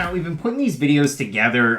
Matt, we've been putting these videos together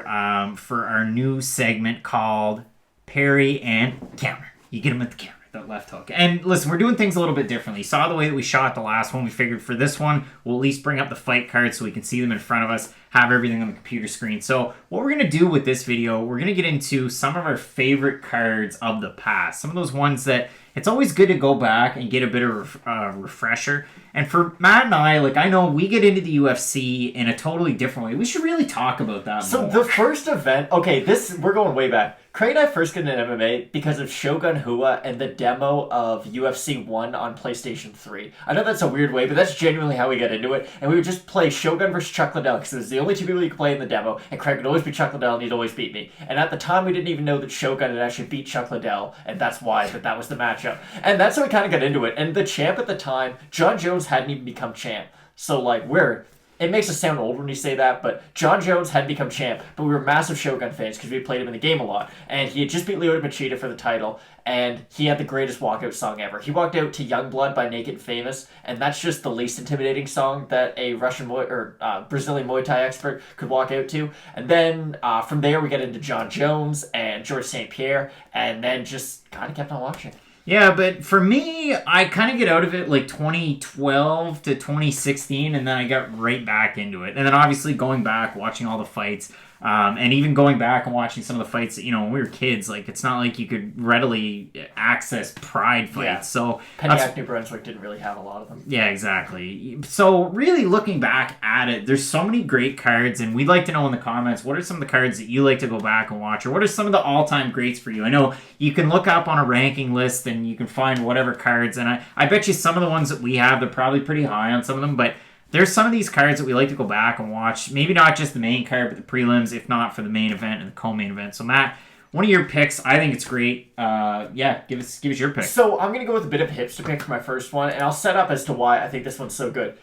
for our new segment called Parry and Counter. You get them at the counter, that left hook. And listen, we're doing things a little bit differently. You saw the way that we shot the last one. We figured for this one, we'll at least bring up the fight cards so we can see them in front of us, have everything on the computer screen. So what we're going to do with this video, we're going to get into some of our favorite cards of the past. Some of those ones that it's always good to go back and get a bit of a refresher. And for Matt and I, like, I know we get into the UFC in a totally different way. We should really talk about that So more. the first event, okay, we're going way back. Craig and I first got into MMA because of Shogun Hua and the demo of UFC 1 on PlayStation 3. I know that's a weird way, but that's genuinely how we got into it. And we would just play Shogun versus Chuck Liddell because it was the only two people you could play in the demo. And Craig would always beat Chuck Liddell and he'd always beat me. And at the time, we didn't even know that Shogun had actually beat Chuck Liddell. And that's why that was the matchup. And that's how we kind of got into it. And the champ at the time, John Jones hadn't even become champ. So, like, it makes us sound old when you say that, but John Jones had become champ, but we were massive Shogun fans because we played him in the game a lot. And he had just beat Lyoto Machida for the title, and he had the greatest walkout song ever. He walked out to Youngblood by Naked and Famous, and that's just the least intimidating song that a Russian Brazilian Muay Thai expert could walk out to. And then from there, we get into John Jones and George St. Pierre, and then just kind of kept on watching. Yeah, but for me, I kind of get out of it like 2012 to 2016, and then I got right back into it. And then obviously going back, watching all the fights, and even going back and watching some of the fights that, when we were kids, like, it's not like you could readily access Pride fights. Yeah. So Pontiac, New Brunswick didn't really have a lot of them. Yeah, exactly. So really looking back at it, there's so many great cards, and we'd like to know in the comments, what are some of the cards that you like to go back and watch, or what are some of the all-time greats for you? I know you can look up on a ranking list and you can find whatever cards, and I bet you some of the ones that we have, they're probably pretty high on some of them, but there's some of these cards that we like to go back and watch, maybe not just the main card, but the prelims, if not for the main event and the co-main event. So Matt, one of your picks, I think it's great. Give us your pick. So I'm going to go with a bit of a hipster pick for my first one, and I'll set up as to why I think this one's so good.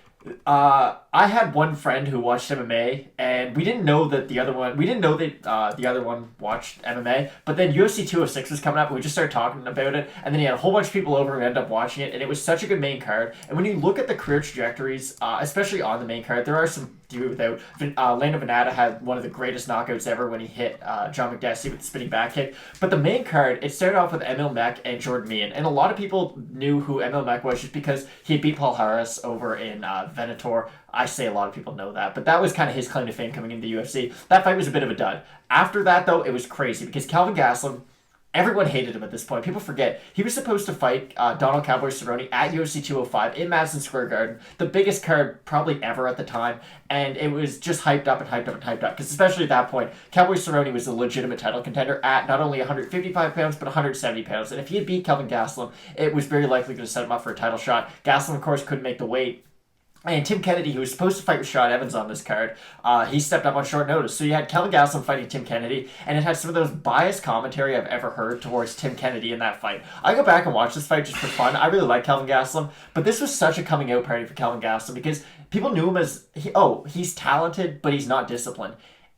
I had one friend who watched MMA, and we didn't know that the other one watched MMA, but then UFC 206 was coming up, and we just started talking about it, and then he had a whole bunch of people over who ended up watching it, and it was such a good main card. And when you look at the career trajectories, especially on the main card, there are some do without. Lando Venata had one of the greatest knockouts ever when he hit John McDessie with the spinning back kick. But the main card, it started off with Emil Mech and Jordan Meehan, and a lot of people knew who Emil Mech was just because he had beat Paul Harris over in Venator. I say a lot of people know that, but that was kind of his claim to fame coming into the UFC. That fight was a bit of a dud. After that, though, it was crazy because Calvin Gastelum, everyone hated him at this point. People forget. He was supposed to fight Donald Cowboy Cerrone at UFC 205 in Madison Square Garden, the biggest card probably ever at the time, and it was just hyped up and hyped up and hyped up because especially at that point, Cowboy Cerrone was a legitimate title contender at not only 155 pounds but 170 pounds, and if he had beat Calvin Gastelum, it was very likely going to set him up for a title shot. Gastelum, of course, couldn't make the weight. And Tim Kennedy, who was supposed to fight with Sean Evans on this card, he stepped up on short notice. So you had Kelvin Gastelum fighting Tim Kennedy, and it had some of those biased commentary I've ever heard towards Tim Kennedy in that fight. I go back and watch this fight just for fun. I really like Kelvin Gastelum, but this was such a coming out party for Kelvin Gastelum because people knew him as, he's talented, but he's not disciplined.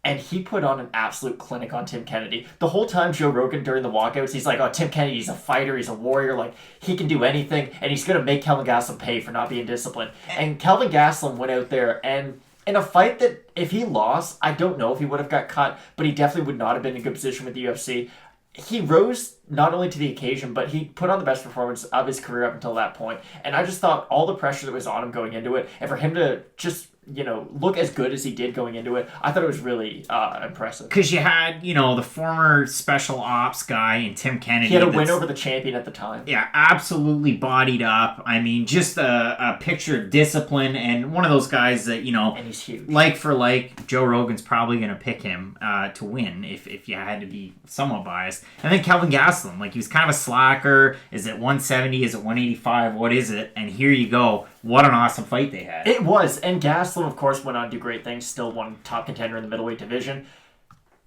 And he put on an absolute clinic on Tim Kennedy. The whole time Joe Rogan during the walkouts, he's like, Tim Kennedy, he's a fighter, he's a warrior, like, he can do anything, and he's going to make Kelvin Gastelum pay for not being disciplined. And Kelvin Gastelum went out there, and in a fight that, if he lost, I don't know if he would have got cut, but he definitely would not have been in a good position with the UFC. He rose not only to the occasion, but he put on the best performance of his career up until that point. And I just thought all the pressure that was on him going into it, and for him to just look as good as he did going into it, I thought it was really impressive. Because you had, the former special ops guy in Tim Kennedy. He had a win over the champion at the time. Yeah, absolutely bodied up. I mean, just a picture of discipline, and one of those guys that, and he's huge. Like for like, Joe Rogan's probably going to pick him to win if you had to be somewhat biased. And then Kelvin Gastelum, like, he was kind of a slacker. Is it 170? Is it 185? What is it? And here you go. What an awesome fight they had. It was. And Gastelum, of course, went on to do great things. Still one top contender in the middleweight division.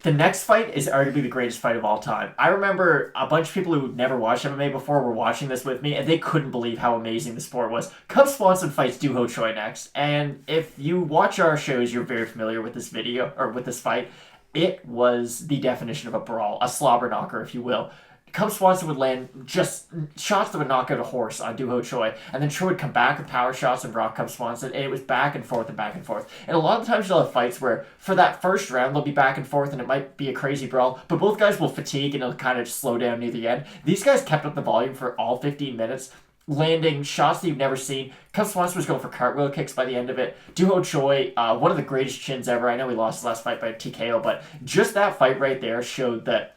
The next fight is arguably the greatest fight of all time. I remember a bunch of people who never watched MMA before were watching this with me, and they couldn't believe how amazing the sport was. Cub Swanson fights Doo Ho Choi next. And if you watch our shows, you're very familiar with this video, or with this fight. It was the definition of a brawl, a slobber knocker, if you will. Cub Swanson would land just shots that would knock out a horse on Doo Ho Choi, and then Choi would come back with power shots and rock Cub Swanson, and it was back and forth and back and forth. And a lot of times you'll have fights where for that first round they'll be back and forth and it might be a crazy brawl, but both guys will fatigue and it'll kind of just slow down near the end. These guys kept up the volume for all 15 minutes, landing shots that you've never seen. Cub Swanson was going for cartwheel kicks by the end of it. Doo Ho Choi, one of the greatest chins ever. I know he lost his last fight by TKO, but just that fight right there showed that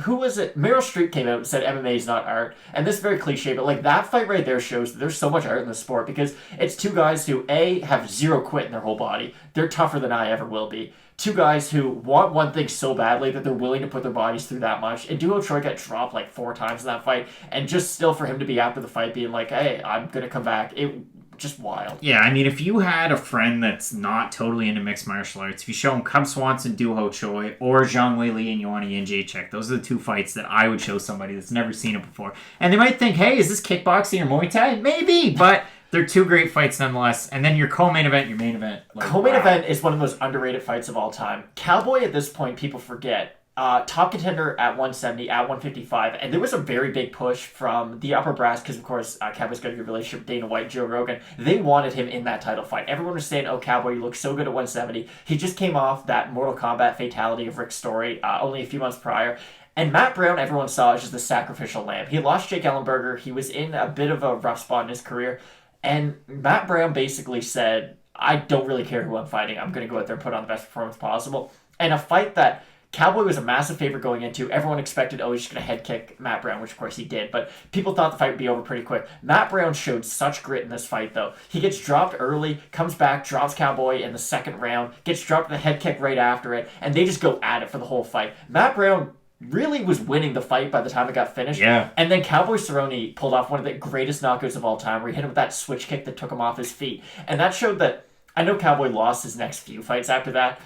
who was it? Meryl Streep came out and said MMA is not art. And this is very cliche, but like that fight right there shows that there's so much art in the sport because it's two guys who A, have zero quit in their whole body. They're tougher than I ever will be. Two guys who want one thing so badly that they're willing to put their bodies through that much. And Doo Ho Choi got dropped like 4 times in that fight. And just still for him to be after the fight being like, hey, I'm going to come back. It just wild. Yeah, I mean, if you had a friend that's not totally into mixed martial arts, if you show him Cub Swanson, Doo Ho Choi, or Zhang Weili and Joanna Jędrzejczyk, those are the 2 fights that I would show somebody that's never seen it before. And they might think, hey, is this kickboxing or Muay Thai? Maybe, but they're 2 great fights nonetheless. And then your co-main event, your main event. Like, co-main event is one of the most underrated fights of all time. Cowboy at this point, people forget. Top contender at 170, at 155, and there was a very big push from the upper brass because, of course, Cowboy's got a good relationship with Dana White, Joe Rogan. They wanted him in that title fight. Everyone was saying, oh, Cowboy, you look so good at 170. He just came off that Mortal Kombat fatality of Rick Story only a few months prior. And Matt Brown, everyone saw as just the sacrificial lamb. He lost Jake Ellenberger. He was in a bit of a rough spot in his career. And Matt Brown basically said, I don't really care who I'm fighting. I'm going to go out there and put on the best performance possible. And a fight that Cowboy was a massive favorite going into. Everyone expected, oh, he's just going to head kick Matt Brown, which of course he did. But people thought the fight would be over pretty quick. Matt Brown showed such grit in this fight, though. He gets dropped early, comes back, drops Cowboy in the second round, gets dropped with a head kick right after it, and they just go at it for the whole fight. Matt Brown really was winning the fight by the time it got finished. Yeah. And then Cowboy Cerrone pulled off one of the greatest knockouts of all time, where he hit him with that switch kick that took him off his feet. And that showed that I know Cowboy lost his next few fights after that,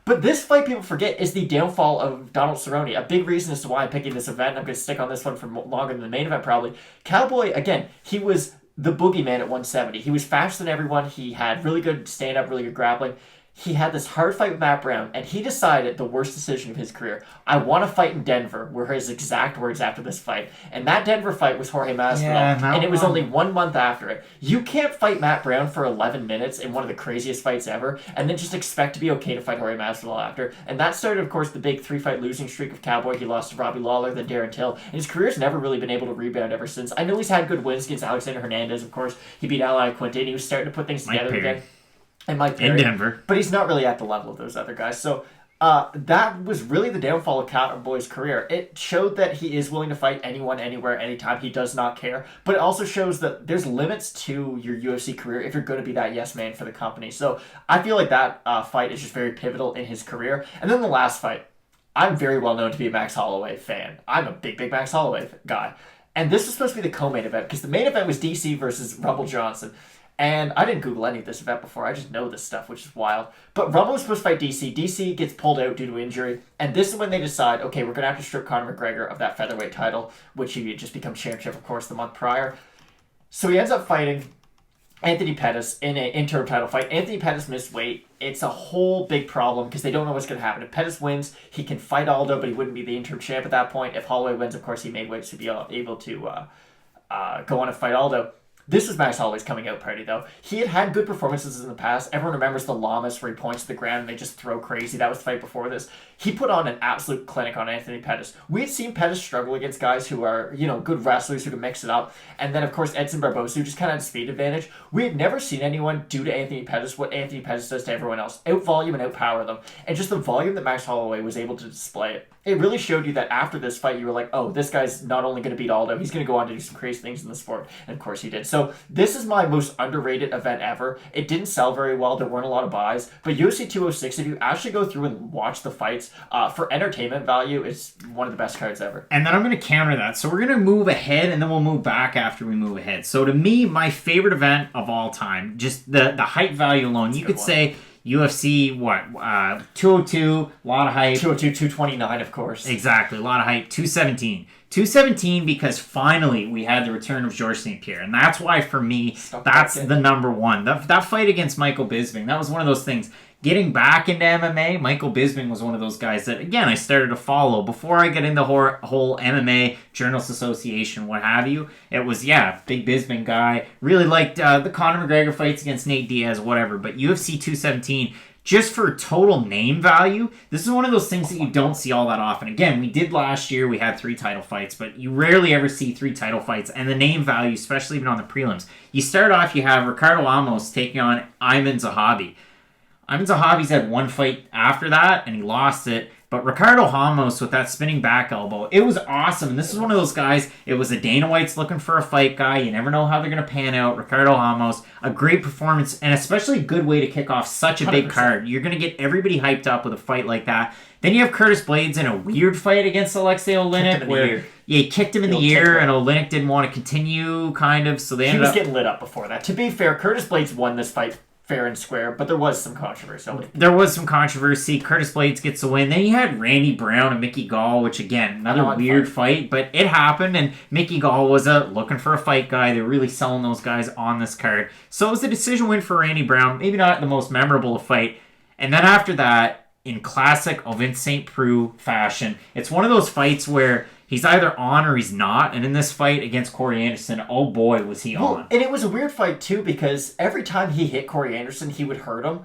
but this fight, people forget, is the downfall of Donald Cerrone. A big reason as to why I'm picking this event, I'm going to stick on this one for longer than the main event probably. Cowboy, again, he was the boogeyman at 170. He was faster than everyone. He had really good stand-up, really good grappling. He had this hard fight with Matt Brown, and he decided the worst decision of his career. I want to fight in Denver, were his exact words after this fight. And that Denver fight was Jorge Masvidal, and it was only 1 month after it. You can't fight Matt Brown for 11 minutes in one of the craziest fights ever, and then just expect to be okay to fight Jorge Masvidal after. And that started, of course, the big 3-fight losing streak of Cowboy. He lost to Robbie Lawler, then Darren Till, and his career's never really been able to rebound ever since. I know he's had good wins against Alexander Hernandez, of course. He beat Al Quinta, and he was starting to put things together again. And Mike Perry. In Denver. But he's not really at the level of those other guys. So that was really the downfall of Cowboy's career. It showed that he is willing to fight anyone, anywhere, anytime. He does not care. But it also shows that there's limits to your UFC career if you're going to be that yes man for the company. So I feel like that fight is just very pivotal in his career. And then the last fight. I'm very well known to be a Max Holloway fan. I'm a big Max Holloway guy. And this was supposed to be the co-main event because the main event was DC versus Rumble Johnson. And I didn't Google any of this event before. I just know this stuff, which is wild. But Rumble was supposed to fight DC. DC gets pulled out due to injury. And this is when they decide, okay, we're going to have to strip Conor McGregor of that featherweight title, which he had just become championship, of course, the month prior. So he ends up fighting Anthony Pettis in an interim title fight. Anthony Pettis missed weight. It's a whole big problem because they don't know what's going to happen. If Pettis wins, he can fight Aldo, but he wouldn't be the interim champ at that point. If Holloway wins, of course, he made weight to be able to go on and fight Aldo. This was Max Holloway's coming out party, though. He had good performances in the past. Everyone remembers the Lamas where he points to the ground and they just throw crazy. That was the fight before this. He put on an absolute clinic on Anthony Pettis. We had seen Pettis struggle against guys who are, good wrestlers who can mix it up. And then, of course, Edson Barboza, who just kind of had a speed advantage. We had never seen anyone do to Anthony Pettis what Anthony Pettis does to everyone else. Out-volume and out-power them. And just the volume that Max Holloway was able to display it really showed you that after this fight, you were like, oh, this guy's not only going to beat Aldo, he's going to go on to do some crazy things in the sport. And, of course, he did. So this is my most underrated event ever. It didn't sell very well. There weren't a lot of buys. But UFC 206, if you actually go through and watch the fights, for entertainment value, it's one of the best cards ever. And then I'm going to counter that. So we're going to move ahead, and then we'll move back after we move ahead. So to me, my favorite event of all time, just the hype value alone, you could say UFC, 202, a lot of hype. 202, 229, of course. Exactly, a lot of hype. 217. 217 because finally we had the return of Georges St. Pierre. And that's why, for me, that's the number one. That fight against Michael Bisping, that was one of those things. Getting back into MMA, Michael Bisping was one of those guys that, again, I started to follow. Before I got into whole MMA, Journalists Association, what have you, it was, big Bisping guy. Really liked the Conor McGregor fights against Nate Diaz, whatever. But UFC 217, just for total name value, this is one of those things that you don't see all that often. Again, we did last year, we had 3 title fights, but you rarely ever see 3 title fights. And the name value, especially even on the prelims. You start off, you have Ricardo Amos taking on Ayman Zahabi. Ayman Zahabi's had 1 fight after that, and he lost it. But Ricardo Ramos with that spinning back elbow, it was awesome. And this is one of those guys, it was a Dana White's looking for a fight guy. You never know how they're going to pan out. Ricardo Ramos, a great performance, and especially a good way to kick off such a big 100%. Card. You're going to get everybody hyped up with a fight like that. Then you have Curtis Blades in a weird fight against Alexei Oleinik, where he kicked him in the ear, and Oleinik didn't want to continue, kind of. So he was getting lit up before that. To be fair, Curtis Blades won this fight fair and square, but there was some controversy. Curtis Blades gets the win. Then you had Randy Brown and Mickey Gall, which, again, another weird fight, but it happened, and Mickey Gall was looking for a fight guy. They're really selling those guys on this card. So it was a decision win for Randy Brown. Maybe not the most memorable fight. And then after that, in classic Ovince St. Preux fashion, it's one of those fights where he's either on or he's not. And in this fight against Corey Anderson, oh boy, was he on. And it was a weird fight, too, because every time he hit Corey Anderson, he would hurt him.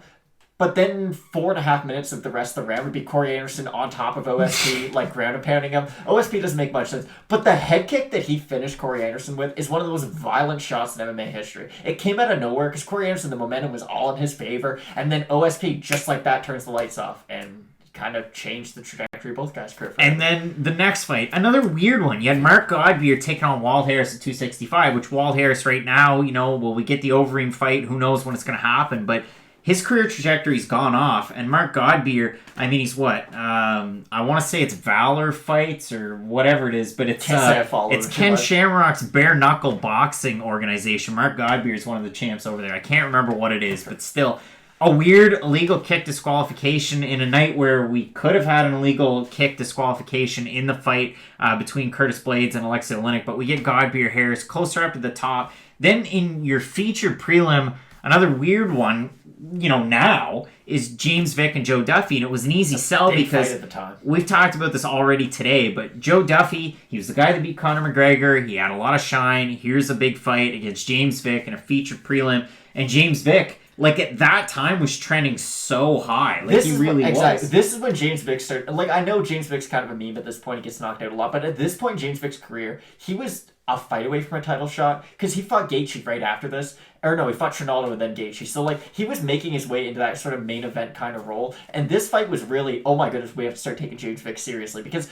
But then 4.5 minutes of the rest of the round would be Corey Anderson on top of OSP, like ground and pounding him. OSP doesn't make much sense. But the head kick that he finished Corey Anderson with is one of the most violent shots in MMA history. It came out of nowhere because Corey Anderson, the momentum was all in his favor. And then OSP, just like that, turns the lights off. And kind of changed the trajectory of both guys' career. And then the next fight, another weird one. You had Mark Godbeer taking on Walt Harris at 265, which Walt Harris right now, will we get the Overeem fight? Who knows when it's going to happen? But his career trajectory's gone off. And Mark Godbeer, he's what? I want to say it's Valor Fights or whatever it is, but it's Ken Shamrock's bare knuckle boxing organization. Mark Godbeer is one of the champs over there. I can't remember what it is, but still. A weird illegal kick disqualification in a night where we could have had an illegal kick disqualification in the fight between Curtis Blades and Alexei Oleinik, but we get Godbeer Harris closer up to the top. Then in your featured prelim, another weird one, now is James Vick and Joe Duffy, and it was an easy sell because we've talked about this already today, but Joe Duffy, he was the guy that beat Conor McGregor. He had a lot of shine. Here's a big fight against James Vick in a featured prelim, and James Vick, at that time, was trending so high. This is when James Vick started. I know James Vick's kind of a meme at this point. He gets knocked out a lot. But at this point in James Vick's career, he was a fight away from a title shot because he fought Gaethje right after this. Or no, he fought Trinaldo and then Gaethje. So, he was making his way into that sort of main event kind of role. And this fight was really, oh my goodness, we have to start taking James Vick seriously. Because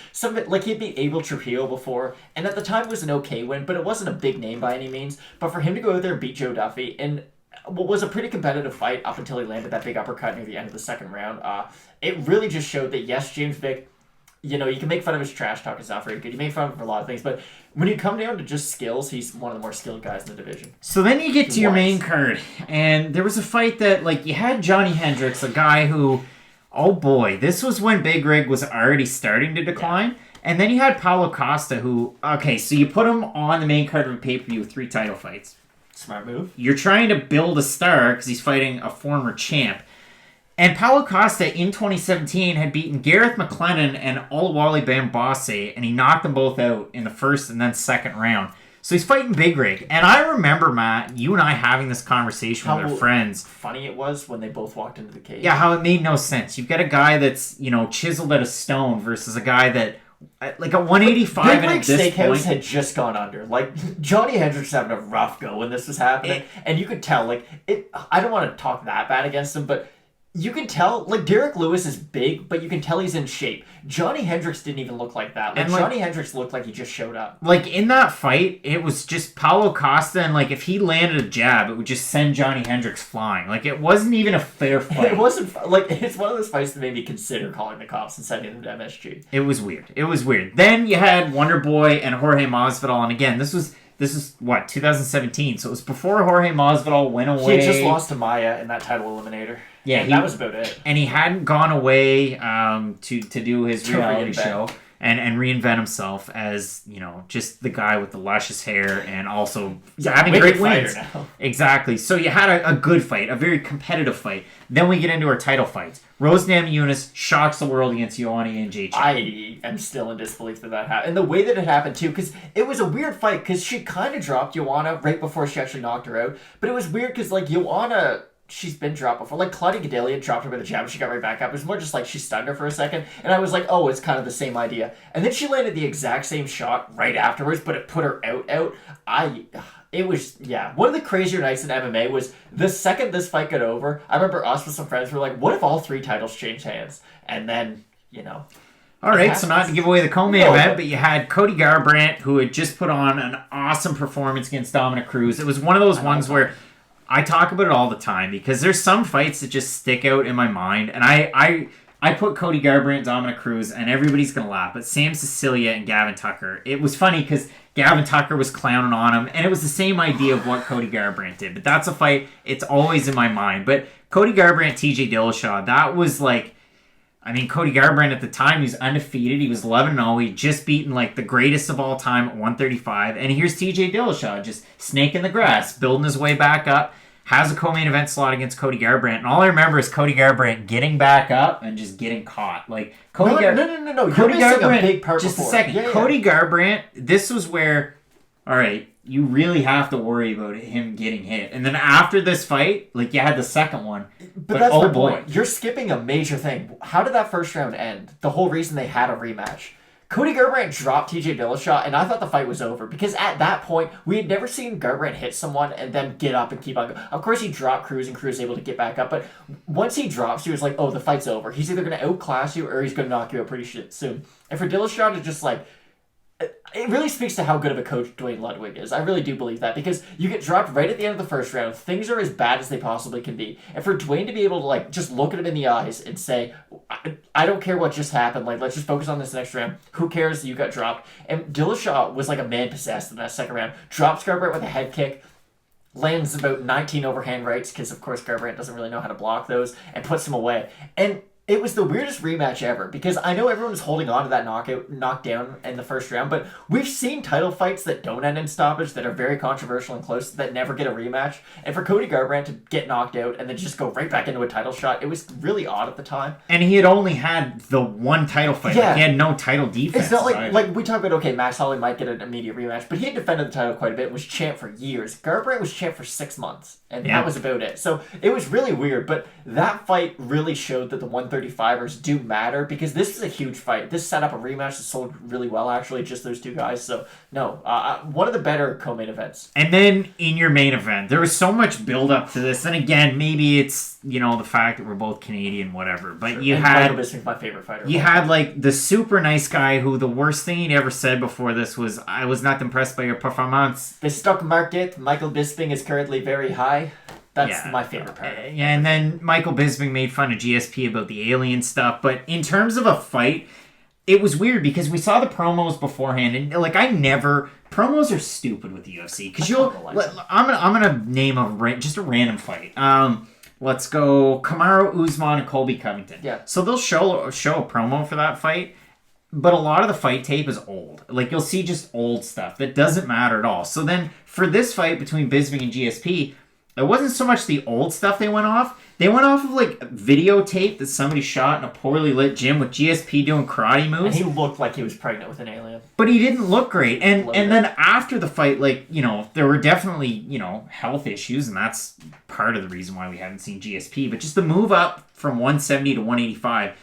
he'd beat Abel Trujillo before. And at the time, it was an okay win. But it wasn't a big name by any means. But for him to go out there and beat Joe Duffy and what was a pretty competitive fight up until he landed that big uppercut near the end of the second round. It really just showed that, yes, James Vick, you can make fun of his trash talk. It's not very good. You make fun of him for a lot of things. But when you come down to just skills, he's one of the more skilled guys in the division. So then you get to your main card. And there was a fight that, you had Johnny Hendricks, a guy who, oh boy, this was when Big Rig was already starting to decline. Yeah. And then you had Paulo Costa, who, okay, so you put him on the main card of a pay-per-view with 3 title fights. Smart move. You're trying to build a star because he's fighting a former champ. And Paulo Costa in 2017 had beaten Gareth McLennan and Oluwale Bambase, and he knocked them both out in the first and then second round. So he's fighting Big Rig. And I remember, Matt, you and I having this conversation with our friends. Funny it was when they both walked into the cage. Yeah, how it made no sense. You've got a guy that's, chiseled out of stone versus a guy that, at 185 Big and Rig at this Steakhouse point had just gone under. Johnny Hendricks having a rough go when this was happening. And you could tell, I don't want to talk that bad against him, but you can tell, Derek Lewis is big, but you can tell he's in shape. Johnny Hendricks didn't even look like that. Johnny Hendricks looked like he just showed up. In that fight, it was just Paulo Costa, and, if he landed a jab, it would just send Johnny Hendricks flying. It wasn't even a fair fight. It wasn't, it's one of those fights that made me consider calling the cops and sending them to MSG. It was weird. Then you had Wonder Boy and Jorge Masvidal, and again, this is what, 2017, so it was before Jorge Masvidal went away. He had just lost to Maya in that title eliminator. Yeah, that was about it. And he hadn't gone away to do his reality show. and reinvent himself as, just the guy with the luscious hair and also having great wins. Exactly. So you had a good fight, a very competitive fight. Then we get into our title fights. Rose Namajunas shocks the world against Joanna Jędrzejczyk. I am still in disbelief that happened. And the way that it happened, too, because it was a weird fight, because she kind of dropped Joanna right before she actually knocked her out. But it was weird, because, Joanna, she's been dropped before. Claudia Gadelha dropped her with a jab, and she got right back up. It was more just she stunned her for a second. And I was like, oh, it's kind of the same idea. And then she landed the exact same shot right afterwards, but it put her out. It was, one of the crazier nights in MMA was the second this fight got over, I remember us with some friends were like, what if all 3 titles changed hands? And then, All right, so not to give away the co-main event, but you had Cody Garbrandt, who had just put on an awesome performance against Dominic Cruz. It was one of those ones where I talk about it all the time because there's some fights that just stick out in my mind. And I put Cody Garbrandt, Dominic Cruz, and everybody's going to laugh. But Sam Cecilia and Gavin Tucker, it was funny because Gavin Tucker was clowning on him, and it was the same idea of what Cody Garbrandt did. But that's a fight, it's always in my mind. But Cody Garbrandt, TJ Dillashaw, that was Cody Garbrandt at the time, he was undefeated. He was 11-0. He'd just beaten the greatest of all time at 135. And here's TJ Dillashaw just snaking the grass, building his way back up. Has a co-main event slot against Cody Garbrandt. And all I remember is Cody Garbrandt getting back up and just getting caught. No. You're Cody missing Garbrandt, a big part just before. a second. Yeah. Cody Garbrandt, this was where, all right, you really have to worry about him getting hit. And then after this fight, you had the second one. But that's my point. You're skipping a major thing. How did that first round end? The whole reason they had a rematch. Cody Garbrandt dropped TJ Dillashaw, and I thought the fight was over. Because at that point, we had never seen Garbrandt hit someone and then get up and keep on going. Of course, he dropped Cruz, and Cruz was able to get back up. But once he drops, he was like, oh, the fight's over. He's either going to outclass you or he's going to knock you out pretty soon. And for Dillashaw to just it really speaks to how good of a coach Dwayne Ludwig is. I really do believe that because you get dropped right at the end of the first round. Things are as bad as they possibly can be. And for Dwayne to be able to just look at him in the eyes and say, I don't care what just happened. Let's just focus on this next round. Who cares that you got dropped? And Dillashaw was like a man possessed in that second round. Drops Garbrandt with a head kick. Lands about 19 overhand rights because, of course, Garbrandt doesn't really know how to block those and puts him away. And it was the weirdest rematch ever because I know everyone was holding on to that knockdown in the first round, but we've seen title fights that don't end in stoppage that are very controversial and close that never get a rematch. And for Cody Garbrandt to get knocked out and then just go right back into a title shot, it was really odd at the time. And he had only had the one title fight. Yeah. He had no title defense. It's not like we talk about, okay, Max Holloway might get an immediate rematch, but he had defended the title quite a bit and was champ for years. Garbrandt was champ for 6 months, and that was about it. So it was really weird, but that fight really showed that the 135ers do matter because this was a huge fight. This set up a rematch that sold really well, actually, just those two guys. So, no, one of the better co-main events. And then in your main event, there was so much build-up to this. And again, maybe it's, the fact that we're both Canadian, whatever. But sure. You and had... Michael Bisping's my favorite fighter. You had, the super nice guy who the worst thing he'd ever said before this was, I was not impressed by your performance. The stock market, Michael Bisping, is currently very high. That's my favorite part. Yeah, and then Michael Bisping made fun of GSP about the alien stuff. But in terms of a fight, it was weird because we saw the promos beforehand, and promos are stupid with the UFC because I'm gonna name just a random fight. Let's go Kamaru Usman and Colby Covington. Yeah. So they'll show a promo for that fight. But a lot of the fight tape is old. You'll see just old stuff that doesn't matter at all. So then for this fight between Bisping and GSP, it wasn't so much the old stuff they went off. They went off of videotape that somebody shot in a poorly lit gym with GSP doing karate moves. And he looked like he was pregnant with an alien. But he didn't look great. And then after the fight, there were definitely, health issues, and that's part of the reason why we haven't seen GSP. But just the move up from 170 to 185,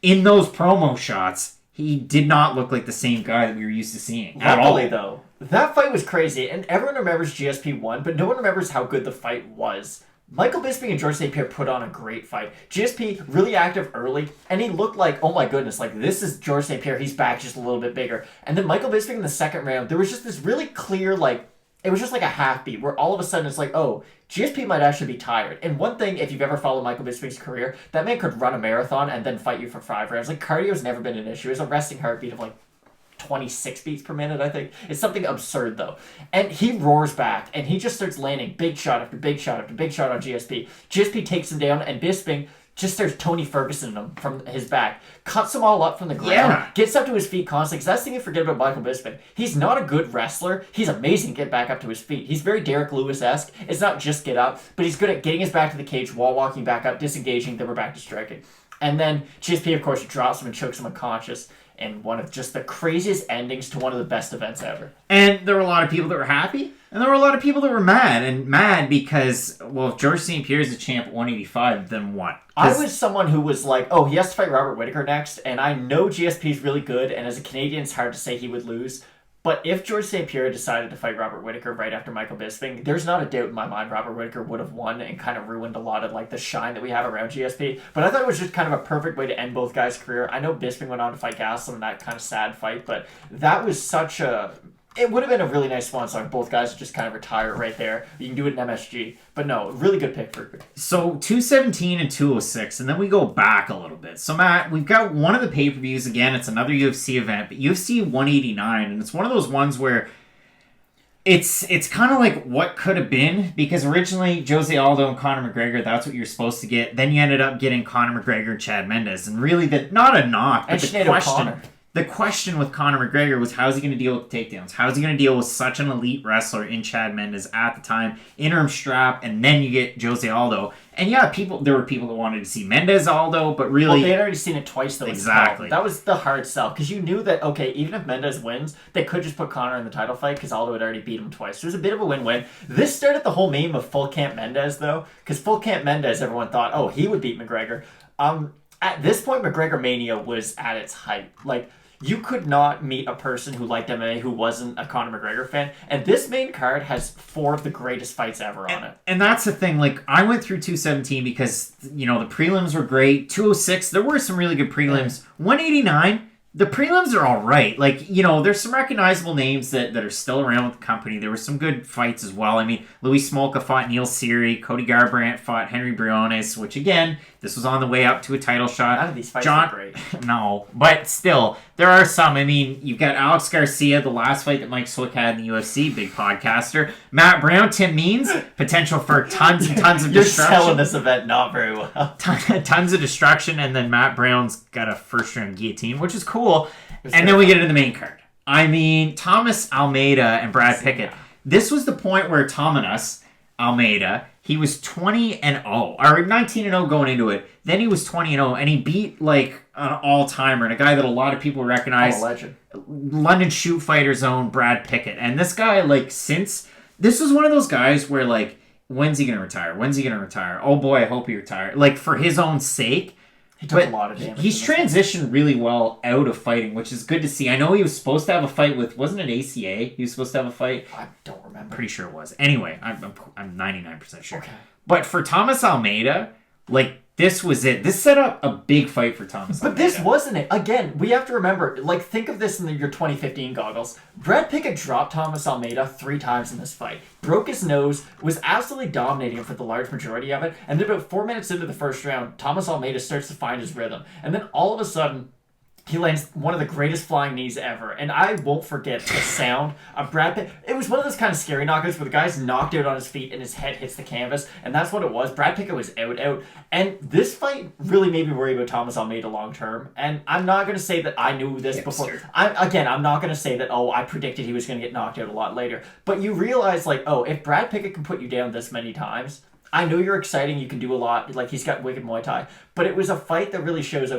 in those promo shots, he did not look like the same guy that we were used to seeing at all. Luckily, though, that fight was crazy, and everyone remembers GSP won, but no one remembers how good the fight was. Michael Bisping and George St. Pierre put on a great fight. GSP, really active early, and he looked like, oh my goodness, this is George St. Pierre, he's back just a little bit bigger. And then Michael Bisping in the second round, there was just this really clear, it was just like a half beat, where all of a sudden it's oh, GSP might actually be tired. And one thing, if you've ever followed Michael Bisping's career, that man could run a marathon and then fight you for 5 rounds. Cardio's never been an issue. It's a resting heartbeat of 26 beats per minute, I think. It's something absurd, though. And he roars back, and he just starts landing big shot after big shot after big shot on GSP. GSP takes him down, and Bisping, just there's Tony Ferguson him from his back, cuts them all up from the ground, Yeah. gets up to his feet constantly. Because that's the thing you forget about Michael Bisping. He's not a good wrestler. He's amazing to get back up to his feet. He's very Derek Lewis-esque. It's not just get up, but he's good at getting his back to the cage, wall walking back up, disengaging, then we're back to striking. And then GSP, of course, drops him and chokes him unconscious. And one of just the craziest endings to one of the best events ever. And there were a lot of people that were happy, and there were a lot of people that were mad. And mad because, well, if George St. Pierre is the champ at 185, then what? I was someone who was like, oh, he has to fight Robert Whittaker next, and I know GSP's really good, and as a Canadian, it's hard to say he would lose. But if George St. Pierre decided to fight Robert Whittaker right after Michael Bisping, there's not a doubt in my mind Robert Whittaker would have won and kind of ruined a lot of like the shine that we have around GSP. But I thought it was just kind of a perfect way to end both guys' career. I know Bisping went on to fight Gastelum in that kind of sad fight, but that was such a... It would have been a really nice swan song. Both guys just kind of retire right there. You can do it in MSG. But no, really good pick for... So 217 and 206, and then we go back a little bit. So Matt, we've got one of the pay-per-views again. It's another UFC event, but UFC 189, and it's one of those ones where it's kind of like what could have been, because originally Jose Aldo and Conor McGregor, that's what you're supposed to get. Then you ended up getting Conor McGregor and Chad Mendes, and really not a knock, but and the question. The question with Conor McGregor was, how's he going to deal with the takedowns? How's he going to deal with such an elite wrestler in Chad Mendes at the time, interim strap, and then you get Jose Aldo. And yeah, there were people that wanted to see Mendes Aldo, but really... Well, they had already seen it twice, though. Exactly. That was the hard sell, because you knew that, okay, even if Mendes wins, they could just put Conor in the title fight, because Aldo had already beat him twice. So it was a bit of a win-win. This started the whole meme of Full Camp Mendes, though, because Full Camp Mendes, everyone thought, oh, he would beat McGregor. At this point, McGregor Mania was at its height. Like... You could not meet a person who liked MMA who wasn't a Conor McGregor fan. And this main card has 4 of the greatest fights ever on it. And that's the thing. Like, I went through 217 because, the prelims were great. 206, there were some really good prelims. 189, the prelims are all right. Like, there's some recognizable names that are still around with the company. There were some good fights as well. I mean, Luis Smolka fought Neil Seery. Cody Garbrandt fought Henry Briones, which, again, this was on the way up to a title shot. None of these fights are great. No, but still, there are some. I mean, you've got Alex Garcia, the last fight that Mike Swick had in the UFC, big podcaster. Matt Brown, Tim Means, potential for tons and tons of destruction. You're selling this event not very well. Tons of destruction, and then Matt Brown's got a first-round guillotine, which is cool. And then we get into the main card. I mean, Thomas Almeida and Pickett. This was the point where Thomas Almeida... He was 20-0, or 19-0 going into it. Then he was 20-0, and he beat like an all-timer and a guy that a lot of people recognize. Oh, legend. London Shoot Fighter's own Brad Pickett. And this guy, this was one of those guys where when's he gonna retire? When's he gonna retire? Oh boy, I hope he retires. For his own sake. He took a lot of damage. He's transitioned really well out of fighting, which is good to see. I know he was supposed to have a fight with, wasn't it ACA? He was supposed to have a fight. I don't remember. Pretty sure it was. Anyway, I'm 99% sure. Okay. But for Thomas Almeida, this was it. This set up a big fight for Thomas Almeida. But this wasn't it. Again, we have to remember, think of this in your 2015 goggles. Brad Pickett dropped Thomas Almeida 3 times in this fight. Broke his nose, was absolutely dominating him for the large majority of it, and then about 4 minutes into the first round, Thomas Almeida starts to find his rhythm. And then all of a sudden, he lands one of the greatest flying knees ever. And I won't forget the sound of Brad Pitt. It was one of those kind of scary knockouts where the guy's knocked out on his feet and his head hits the canvas. And that's what it was. Brad Pickett was out. And this fight really made me worry about Thomas Almeida long term. And I'm not going to say that I knew this before. I'm not going to say that, I predicted he was going to get knocked out a lot later. But you realize, if Brad Pickett can put you down this many times, I know you're exciting. You can do a lot. He's got wicked Muay Thai. But it was a fight that really shows,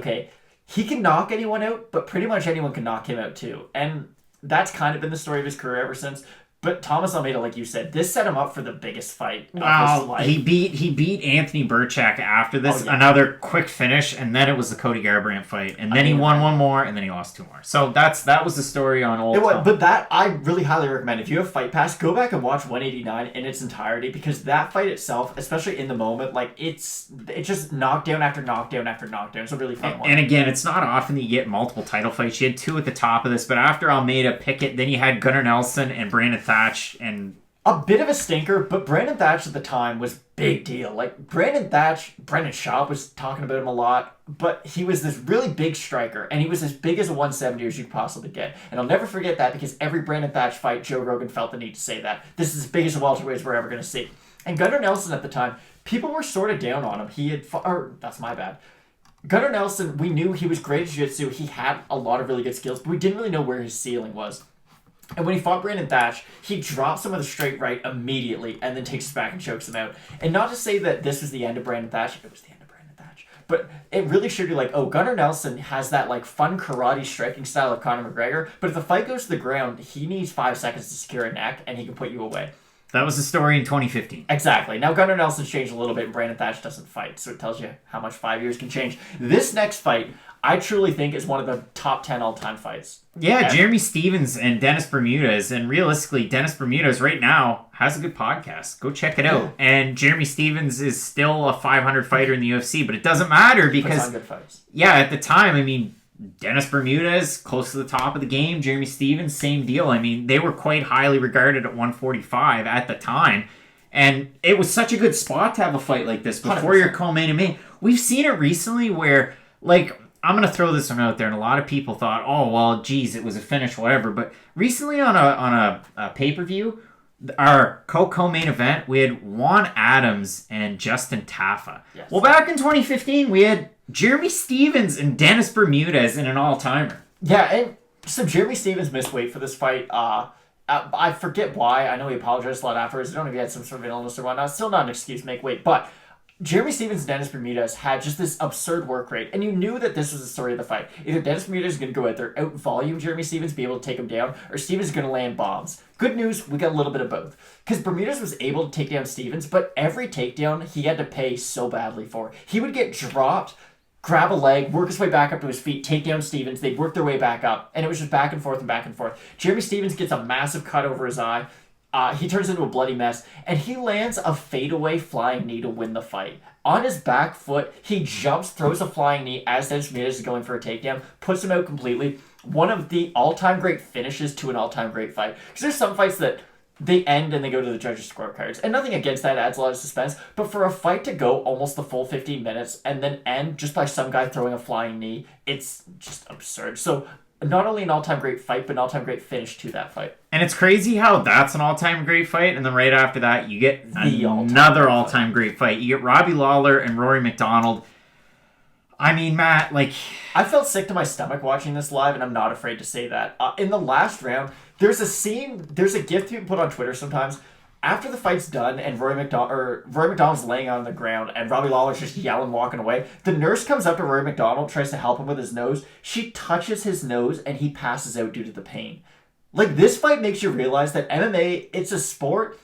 he can knock anyone out, but pretty much anyone can knock him out too. And that's kind of been the story of his career ever since. But Thomas Almeida, like you said, this set him up for the biggest fight of his life. He beat Anthony Burchak after this. Another quick finish, and then it was the Cody Garbrandt fight. And then he won one more, and then he lost 2 more. So that was the story on old Tom. But that, I really highly recommend. If you have Fight Pass, go back and watch 189 in its entirety, because that fight itself, especially in the moment, it's just knockdown after knockdown after knockdown. It's a really fun one. And again, it's not often that you get multiple title fights. You had 2 at the top of this, but after Almeida, Pickett, then you had Gunnar Nelson and Brandon Thatch, and a bit of a stinker, but Brandon Thatch at the time was big deal. Brandon Thatch, Brendan Schaub was talking about him a lot, but he was this really big striker, and he was as big as a 170 as you could possibly get. And I'll never forget that, because every Brandon Thatch fight, Joe Rogan felt the need to say that. This is as big as a welterweight as we're ever going to see. And Gunnar Nelson at the time, people were sort of down on him. That's my bad. Gunnar Nelson, we knew he was great at jiu-jitsu. He had a lot of really good skills, but we didn't really know where his ceiling was. And when he fought Brandon Thatch, he drops him with a straight right immediately and then takes us back and chokes him out. And not to say that this was the end of Brandon Thatch, it was the end of Brandon Thatch, but it really showed you like, oh, Gunnar Nelson has that like fun karate striking style of Conor McGregor, but if the fight goes to the ground, he needs 5 seconds to secure a neck and he can put you away. That was the story in 2015. Exactly. Now, Gunnar Nelson's changed a little bit, and Brandon Thatch doesn't fight, so it tells you how much 5 years can change. This next fight, I truly think, is one of the top 10 all-time fights. Yeah, ever. Jeremy Stephens and Dennis Bermudez, and realistically, Dennis Bermudez right now has a good podcast. Go check it out. Yeah. And Jeremy Stephens is still a 500 fighter in the UFC, but it doesn't matter because... Puts on good fights. Yeah, at the time, I mean... Dennis Bermudez, close to the top of the game. Jeremy Stephens, same deal. I mean, they were quite highly regarded at 145 at the time. And it was such a good spot to have a fight like this before 100%. Your co-main event. We've seen it recently where, like, I'm going to throw this one out there, and a lot of people thought, oh, well, geez, it was a finish, whatever. But recently on a pay-per-view, our co-main event, we had Juan Adams and Justin Taffa. Yes. Well, back in 2015, we had Jeremy Stephens and Dennis Bermudez in an all-timer. Yeah, and so Jeremy Stephens missed weight for this fight. I forget why. I know he apologized a lot afterwards. I don't know if he had some sort of illness or whatnot. Still not an excuse to make weight, but Jeremy Stephens and Dennis Bermudez had just this absurd work rate, and you knew that this was the story of the fight. Either Dennis Bermudez is going to go out there, out-volume Jeremy Stephens, be able to take him down, or Stephens is going to land bombs. Good news, we got a little bit of both. Because Bermudez was able to take down Stephens, but every takedown he had to pay so badly for. He would get dropped, grab a leg, work his way back up to his feet, take down Stephens, they'd work their way back up, and it was just back and forth and back and forth. Jeremy Stephens gets a massive cut over his eye. He turns into a bloody mess, and he lands a fadeaway flying knee to win the fight. On his back foot, he jumps, throws a flying knee as Dennis Bermudez is going for a takedown, puts him out completely. One of the all-time great finishes to an all-time great fight. Because there's some fights that they end and they go to the judges' scorecards. And nothing against that, adds a lot of suspense. But for a fight to go almost the full 15 minutes and then end just by some guy throwing a flying knee, it's just absurd. So not only an all-time great fight, but an all-time great finish to that fight. And it's crazy how that's an all-time great fight, and then right after that, you get another all-time great fight. You get Robbie Lawler and Rory McDonald. I mean, Matt, like... I felt sick to my stomach watching this live, and I'm not afraid to say that. In the last round, there's a GIF you can put on Twitter sometimes. After the fight's done and Rory McDonald's laying on the ground and Robbie Lawler's just yelling, walking away, the nurse comes up to Rory McDonald, tries to help him with his nose. She touches his nose and he passes out due to the pain. Like, this fight makes you realize that MMA, it's a sport,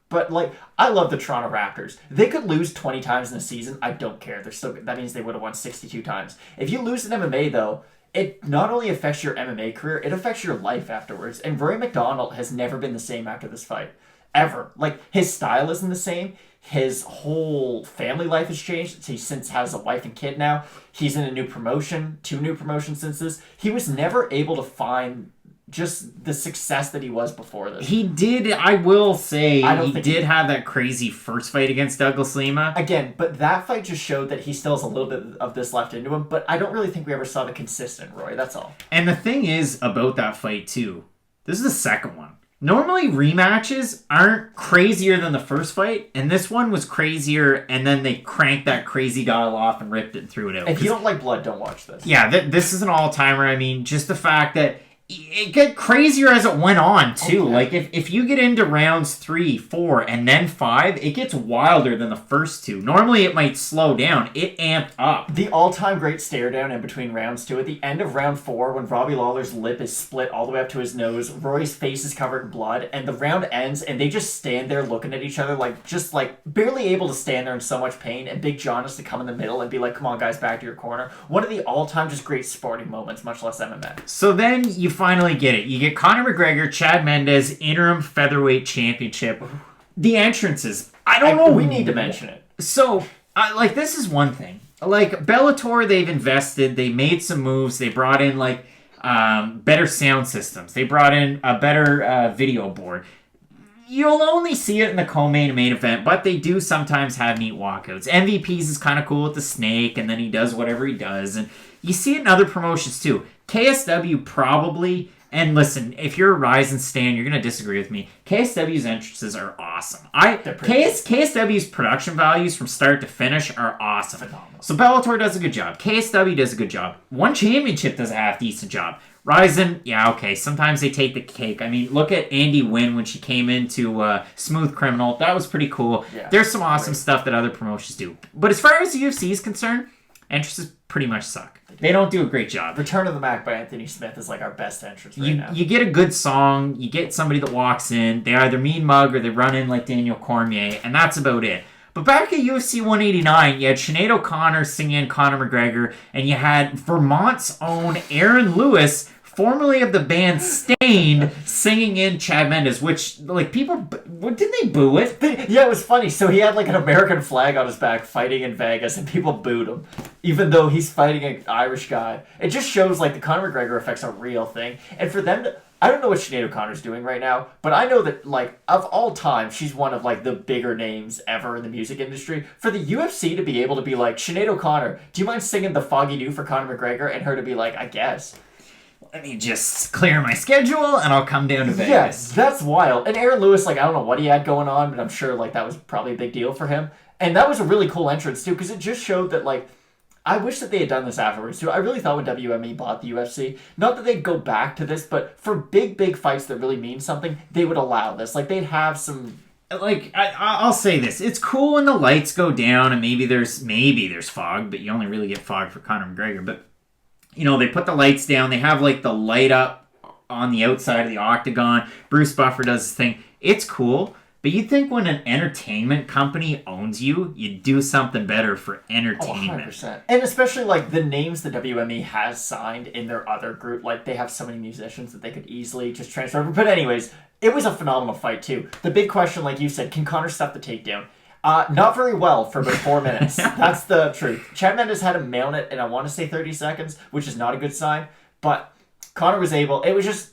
but, like, I love the Toronto Raptors. They could lose 20 times in a season. I don't care. That means they would have won 62 times. If you lose in MMA, though, it not only affects your MMA career, it affects your life afterwards. And Rory McDonald has never been the same after this fight. Ever. Like, his style isn't the same. His whole family life has changed. He since has a wife and kid now. He's in a new promotion, 2 new promotions since this. He was never able to find just the success that he was before this. He did, I will say, he did have that crazy first fight against Douglas Lima. Again, but that fight just showed that he still has a little bit of this left into him, but I don't really think we ever saw the consistent Roy, that's all. And the thing is about that fight, too, this is the second one. Normally, rematches aren't crazier than the first fight, and this one was crazier, and then they cranked that crazy dial off and ripped it and threw it out. If you don't like blood, don't watch this. Yeah, this is an all-timer. I mean, just the fact that it got crazier as it went on, too. Okay. Like, if you get into rounds 3, 4, and then 5, it gets wilder than the first 2. Normally, it might slow down. It amped up. The all-time great stare down in between rounds 2. At the end of round 4, when Robbie Lawler's lip is split all the way up to his nose, Rory's face is covered in blood, and the round ends, and they just stand there looking at each other, like, barely able to stand there in so much pain, and Big John has to come in the middle and be like, come on, guys, back to your corner. One of the all-time just great sporting moments, much less MMA. So then you finally get it. You get Conor McGregor, Chad Mendes, interim featherweight championship. The entrances. I don't know. We need to mention it. So, this is one thing. Like, Bellator, they've invested. They made some moves. They brought in, better sound systems. They brought in a better video board. You'll only see it in the co-main and main event, but they do sometimes have neat walkouts. MVPs is kind of cool with the snake, and then he does whatever he does. And you see it in other promotions, too. KSW probably And listen, if you're a Ryzen stan, you're gonna disagree with me. KSW's entrances are awesome. KSW's production values from start to finish are awesome. Phenomenal. So Bellator does a good job. KSW does a good job. One Championship does a half decent job. Ryzen, yeah, okay. Sometimes they take the cake. I mean, look at Andy Wynn when she came into Smooth Criminal. That was pretty cool. Yeah, There's some awesome stuff that other promotions do. But as far as the UFC is concerned, entrances pretty much suck. They don't do a great job. Return of the Mac by Anthony Smith is like our best entrance right now. You get a good song, you get somebody that walks in, they either mean mug or they run in like Daniel Cormier, and that's about it. But back at UFC 189, you had Sinead O'Connor singing Conor McGregor, and you had Vermont's own Aaron Lewis, formerly of the band Stained, singing in Chad Mendes, which, like, people, didn't they boo it? Yeah, it was funny. So he had, like, an American flag on his back fighting in Vegas, and people booed him, even though he's fighting an Irish guy. It just shows, like, the Conor McGregor effect's a real thing. And for them to... I don't know what Sinead O'Connor's doing right now, but I know that, like, of all time, she's one of, like, the bigger names ever in the music industry. For the UFC to be able to be like, Sinead O'Connor, do you mind singing The Foggy Dew for Conor McGregor? And her to be like, I guess. Let me just clear my schedule and I'll come down to Vegas. Yes, that's wild. And Aaron Lewis, like, I don't know what he had going on, but I'm sure, like, that was probably a big deal for him. And that was a really cool entrance, too, because it just showed that, like, I wish that they had done this afterwards, too. I really thought when WME bought the UFC, not that they'd go back to this, but for big fights that really mean something, they would allow this. Like, they'd have some... Like, I'll say this. It's cool when the lights go down and maybe there's fog, but you only really get fog for Conor McGregor, but... You know, they put the lights down. They have, like, the light up on the outside of the octagon. Bruce Buffer does his thing. It's cool. But you'd think when an entertainment company owns you, you'd do something better for entertainment. 100%. And especially, like, the names the WME has signed in their other group. Like, they have so many musicians that they could easily just transfer over. But anyways, it was a phenomenal fight, too. The big question, like you said, can Conor stuff the takedown? Not very well for about 4 minutes. That's the truth. Chad Mendes had him mount it in, I want to say 30 seconds, which is not a good sign. But Conor was able... It was just...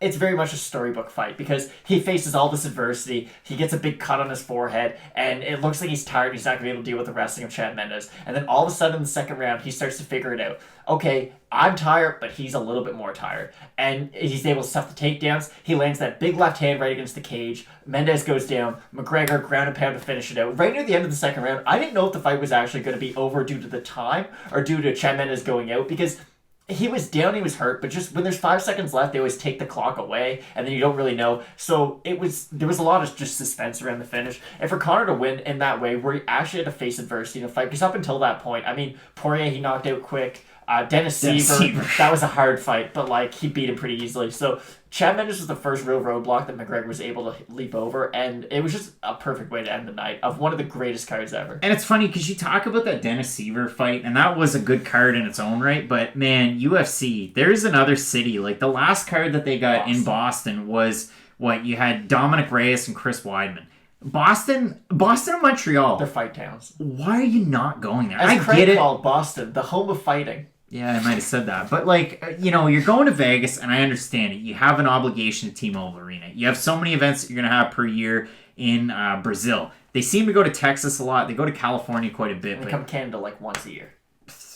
It's very much a storybook fight because he faces all this adversity. He gets a big cut on his forehead, and it looks like he's tired. He's not going to be able to deal with the wrestling of Chad Mendes. And then all of a sudden in the second round, he starts to figure it out. Okay, I'm tired, but he's a little bit more tired. And he's able to stuff the takedowns. He lands that big left hand right against the cage. Mendes goes down. McGregor ground and pound to finish it out. Right near the end of the second round, I didn't know if the fight was actually going to be over due to the time or due to Chad Mendes going out because... He was down, he was hurt, but just when there's 5 seconds left, they always take the clock away, and then you don't really know. So there was a lot of just suspense around the finish. And for Conor to win in that way, where he actually had to face adversity in a fight, because up until that point, I mean, Poirier, he knocked out quick. Dennis Seaver, that was a hard fight, but like he beat him pretty easily. So Chad Mendes was the first real roadblock that McGregor was able to leap over, and it was just a perfect way to end the night of one of the greatest cards ever. And it's funny because you talk about that Dennis Seaver fight, and that was a good card in its own right, but man, UFC, there's another city. Like the last card that they got in Boston was what you had Dominic Reyes and Chris Weidman. Boston and Montreal. They're fight towns. Why are you not going there? As Craig called Boston, the home of fighting. Yeah, I might have said that. But, like, you know, you're going to Vegas, and I understand it. You have an obligation to T-Mobile Arena. You have so many events that you're going to have per year in Brazil. They seem to go to Texas a lot. They go to California quite a bit. They come to Canada, like, once a year.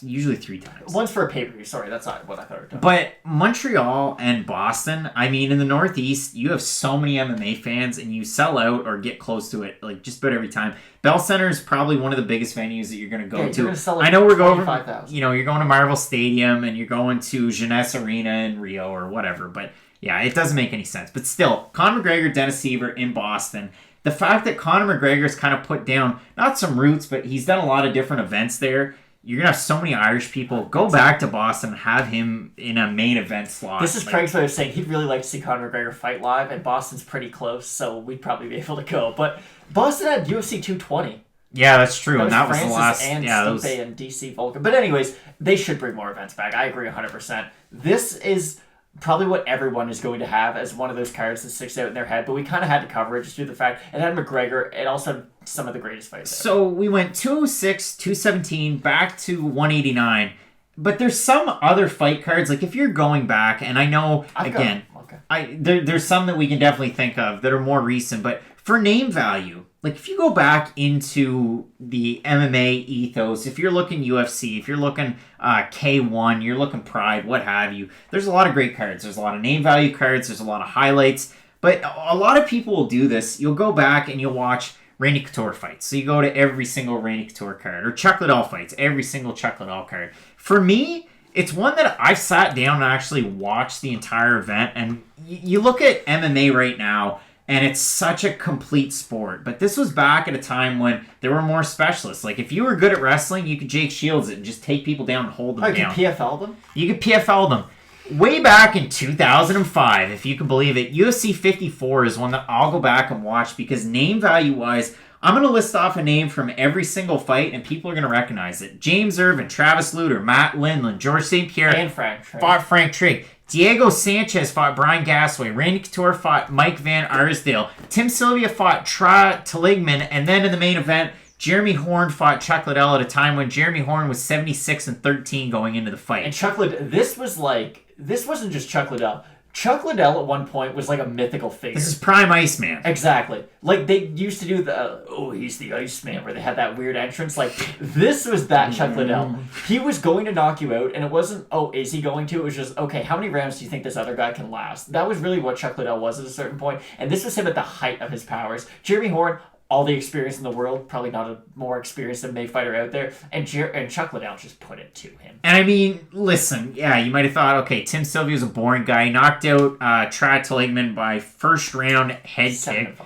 Usually 3 times. Once for a pay-per-view. Sorry, that's not what I thought. But Montreal and Boston, I mean, in the Northeast, you have so many MMA fans, and you sell out or get close to it, like, just about every time. Bell Center is probably one of the biggest venues that you're going to go to. You're gonna sell, like, I know we're going, you know, you're going to Marvel Stadium, and you're going to Jeunesse Arena in Rio or whatever, but yeah, it doesn't make any sense. But still, Conor McGregor, Dennis Seaver in Boston. The fact that Conor McGregor's kind of put down, not some roots, but he's done a lot of different events there. You're going to have so many Irish people. Go back to Boston and have him in a main event slot. This is Craig's way of saying he'd really like to see Conor McGregor fight live, and Boston's pretty close, so we'd probably be able to go. But Boston had UFC 220. Yeah, that's true. That was the last... and Stipe and DC Vulcan. But anyways, they should bring more events back. I agree 100%. This is probably what everyone is going to have as one of those cards that sticks out in their head, but we kind of had to cover it just due to the fact it had McGregor. It also had some of the greatest fights ever. So we went 206, 217, back to 189. But there's some other fight cards. Like if you're going back, and I know, there's some that we can definitely think of that are more recent, but for name value, like if you go back into the MMA ethos, if you're looking UFC, if you're looking K1, you're looking Pride, what have you, there's a lot of great cards. There's a lot of name value cards. There's a lot of highlights. But a lot of people will do this. You'll go back and you'll watch Randy Couture fights. So you go to every single Randy Couture card. Or Chuck Liddell fights. Every single Chuck Liddell card. For me, it's one that I've sat down and actually watched the entire event. And you look at MMA right now, and it's such a complete sport. But this was back at a time when there were more specialists. Like, if you were good at wrestling, you could Jake Shields it and just take people down and hold them down. You could PFL them? You could PFL them. Way back in 2005, if you can believe it, UFC 54 is one that I'll go back and watch because name value-wise, I'm going to list off a name from every single fight, and people are going to recognize it. James Irvin, Travis Lutter, Matt Lindland, George St. Pierre and Frank Trigg. Fought Frank Trigg. Diego Sanchez fought Brian Gasway. Randy Couture fought Mike Van Arsdale. Tim Sylvia fought Tra Teligman. And then in the main event, Jeremy Horn fought Chuck Liddell at a time when Jeremy Horn was 76-13 going into the fight. And Chuck Liddell, this wasn't just Chuck Liddell. Chuck Liddell at one point was like a mythical figure. This is prime Iceman. Exactly. Like they used to do he's the Iceman, where they had that weird entrance. Like this was that Chuck Liddell. He was going to knock you out, and it wasn't, is he going to? It was just, okay, how many rounds do you think this other guy can last? That was really what Chuck Liddell was at a certain point, and this was him at the height of his powers. Jeremy Horn, all the experience in the world, probably not a more experienced MMA fighter out there, and Chuck Liddell just put it to him. And I mean, listen, yeah, you might have thought, okay, Tim Sylvia was a boring guy. He knocked out Tra Teligman by first round head kick.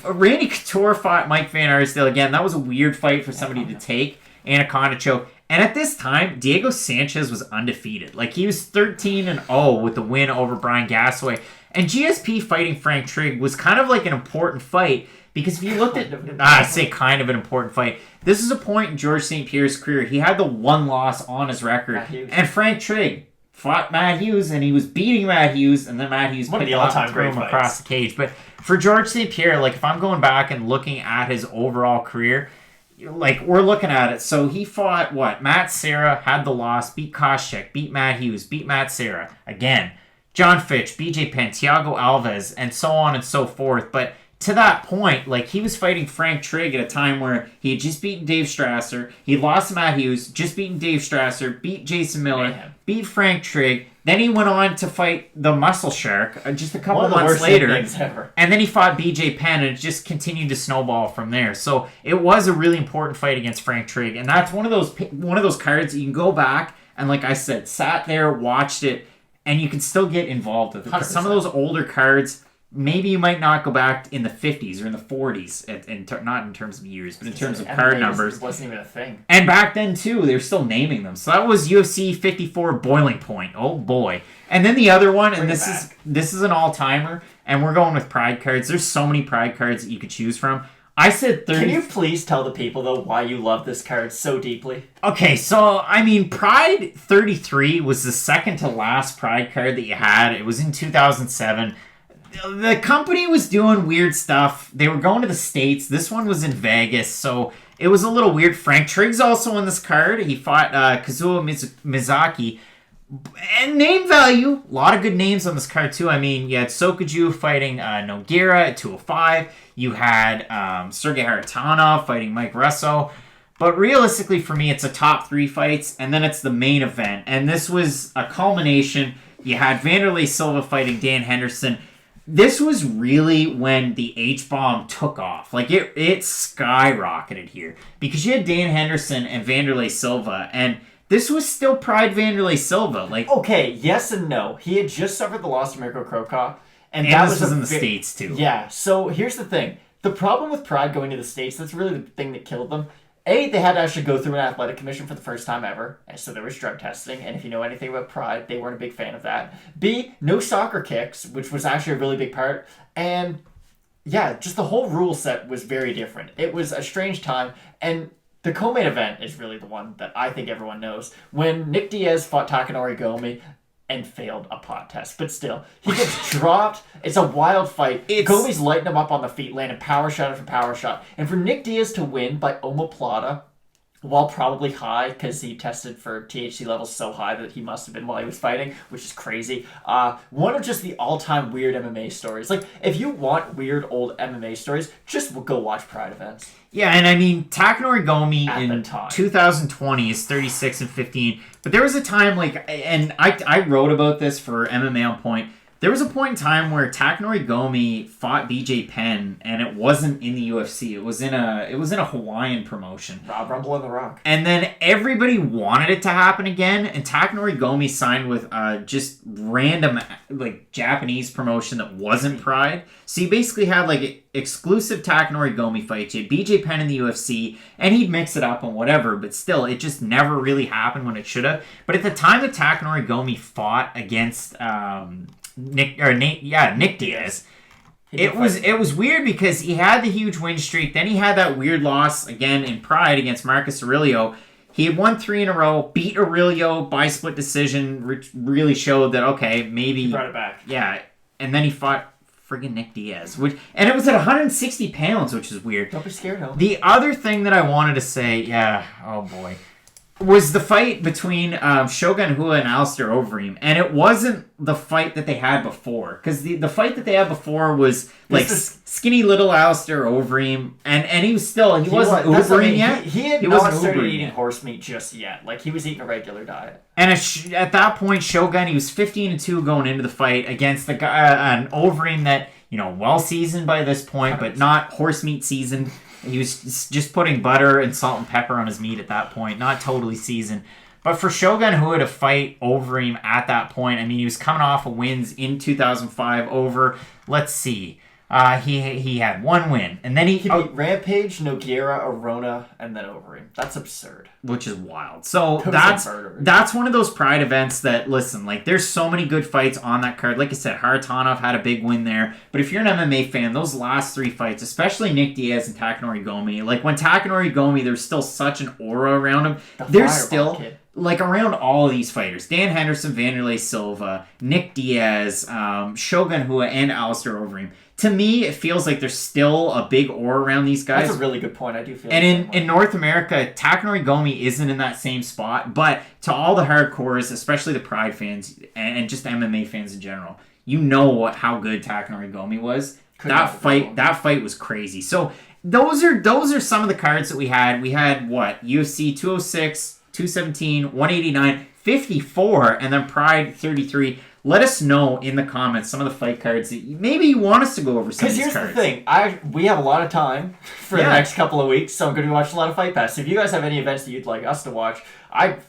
Randy Couture fought Mike Van Arsdale again. That was a weird fight for somebody to take. Anaconda choke. And at this time, Diego Sanchez was undefeated. Like, he was 13-0 with the win over Brian Gasway. And GSP fighting Frank Trigg was kind of like an important fight. Because if you looked at, I say kind of an important fight. This is a point in George St. Pierre's career. He had the one loss on his record. And Frank Trigg fought Matt Hughes, and he was beating Matt Hughes, and then Matt Hughes picked up and threw him across the cage. But for George St. Pierre, like, if I'm going back and looking at his overall career, like, we're looking at it. So he fought, Matt Serra, had the loss, beat Koscheck, beat Matt Hughes, beat Matt Serra. Again, John Fitch, BJ Penn, Thiago Alves, and so on and so forth. But to that point, like, he was fighting Frank Trigg at a time where he had just beaten Dave Strasser, he lost to Matt Hughes, just beaten Dave Strasser, beat Jason Miller, beat Frank Trigg, then he went on to fight the Muscle Shark just a couple months later, and then he fought BJ Penn, and it just continued to snowball from there. So it was a really important fight against Frank Trigg, and that's one of those cards that you can go back and, like I said, sat there, watched it, and you can still get involved with it. 'Cause some of those older cards, maybe you might not go back in the 50s or in the 40s, not in terms of years, but in terms of card numbers. It wasn't even a thing. And back then, too, they were still naming them. So that was UFC 54 Boiling Point. Oh, boy. And then the other one, and this is an all-timer, and we're going with Pride cards. There's so many Pride cards that you could choose from. I said 30. Can you please tell the people, though, why you love this card so deeply? Okay, so, I mean, Pride 33 was the second to last Pride card that you had. It was in 2007. The company was doing weird stuff. They were going to the States. This one was in Vegas, so it was a little weird. Frank Trigg's also on this card. He fought Kazuo Mizaki. And name value, a lot of good names on this card, too. I mean, you had Sokoju fighting Nogueira at 205. You had Sergey Haratanov fighting Mike Russo. But realistically, for me, it's a top 3 fights, and then it's the main event. And this was a culmination. You had Vanderlei Silva fighting Dan Henderson. This was really when the H-bomb took off. Like, it skyrocketed here. Because you had Dan Henderson and Vanderlei Silva, and this was still Pride Vanderlei Silva. Like, okay, yes and no. He had just suffered the loss to Mirko Cro Cop. And that was in the States, too. Yeah, so here's the thing. The problem with Pride going to the States, that's really the thing that killed them. A, they had to actually go through an athletic commission for the first time ever, and so there was drug testing, and if you know anything about Pride, they weren't a big fan of that. B, no soccer kicks, which was actually a really big part, and yeah, just the whole rule set was very different. It was a strange time, and the co-main event is really the one that I think everyone knows. When Nick Diaz fought Takanori Gomi and failed a pot test, but still, he gets dropped. It's a wild fight. Gomi's lighting him up on the feet, landing power shot after power shot. And for Nick Diaz to win by omoplata while probably high, because he tested for THC levels so high that he must have been while he was fighting, which is crazy. One of just the all-time weird MMA stories. Like, if you want weird old MMA stories, just go watch Pride events. Yeah, and I mean, Takanori Gomi At the in time. 2020 is 36-15. But there was a time, like, and I wrote about this for MMA On Point. There was a point in time where Takanori Gomi fought BJ Penn, and it wasn't in the UFC. It was in a Hawaiian promotion. Rob Rumble in the Rock. And then everybody wanted it to happen again, and Takanori Gomi signed with just random like Japanese promotion that wasn't Pride. So you basically had like exclusive Takanori Gomi fights. You had BJ Penn in the UFC, and he'd mix it up and whatever, but still, it just never really happened when it should have. But at the time that Takanori Gomi fought against Nick Diaz. It was weird because he had the huge win streak. Then he had that weird loss again in Pride against Marcus Aurelio. He had won 3 in a row, beat Aurelio by split decision, which really showed that okay, maybe He brought it back. Yeah, and then he fought friggin' Nick Diaz, and it was at 160 pounds, which is weird. Don't be scared, homie. The other thing that I wanted to say, oh boy, was the fight between Shogun Rua and Alistair Overeem. And it wasn't the fight that they had before. Because the fight that they had before was like skinny little Alistair Overeem. And he wasn't Ubering yet. He had not started eating horse meat just yet. Like, he was eating a regular diet. And at that point, Shogun, he was 15-2 going into the fight against the guy, an Overeem that, well seasoned by this point, but not horse meat seasoned. He was just putting butter and salt and pepper on his meat at that point, not totally seasoned. But for Shogun Rua to fight Overeem at that point, I mean, he was coming off of wins in 2005 over, let's see, he had 1 win. And then he beat Rampage, Nogueira, Arona, and then Overeem. That's absurd. Which is wild. So that's one of those Pride events that, listen, like, there's so many good fights on that card. Like I said, Haratonov had a big win there. But if you're an MMA fan, those last 3 fights, especially Nick Diaz and Takanori Gomi, like, when Takanori Gomi, there's still such an aura around him. There's still... Kid. Like, around all of these fighters, Dan Henderson, Vanderlei Silva, Nick Diaz, Shogun Rua, and Alistair Overeem. To me, it feels like there's still a big aura around these guys. That's a really good point. I do feel. And in North America, Takanori Gomi isn't in that same spot. But to all the hardcores, especially the Pride fans and just MMA fans in general, how good Takanori Gomi was. That fight was crazy. So those are some of the cards that we had. We had what? UFC 206. 217, 189, 54, and then Pride 33. Let us know in the comments some of the fight cards that maybe you want us to go over some of these cards. Because here's the thing. We have a lot of time for the next couple of weeks, so I'm going to be watching a lot of Fight Pass. If you guys have any events that you'd like us to watch,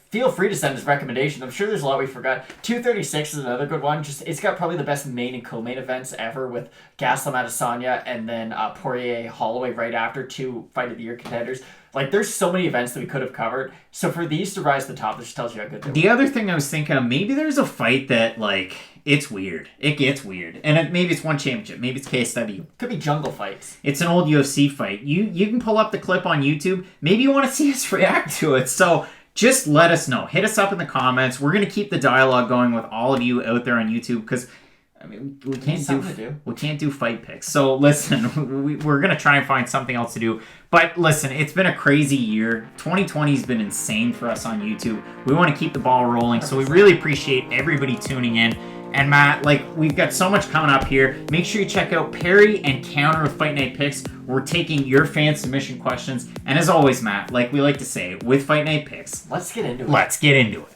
feel free to send us recommendations. I'm sure there's a lot we forgot. 236 is another good one. It's got probably the best main and co-main events ever with Gaslam Adesanya and then Poirier Holloway right after, 2 Fight of the Year contenders. Like, there's so many events that we could have covered. So for these to rise to the top, this just tells you how good they were. The other thing I was thinking of, maybe there's a fight that, like, it's weird. It gets weird. And maybe it's one championship. Maybe it's KSW. Could be jungle fights. It's an old UFC fight. You can pull up the clip on YouTube. Maybe you want to see us react to it. So just let us know. Hit us up in the comments. We're going to keep the dialogue going with all of you out there on YouTube because... I mean, we can't do fight picks. So listen, we're gonna try and find something else to do. But listen, it's been a crazy year. 2020 has been insane for us on YouTube. We want to keep the ball rolling, so we really appreciate everybody tuning in. And Matt, like, we've got so much coming up here. Make sure you check out Parry and Counter with Fight Night Picks. We're taking your fan submission questions. And as always, Matt, like we like to say, with Fight Night Picks, let's get into it. Let's get into it.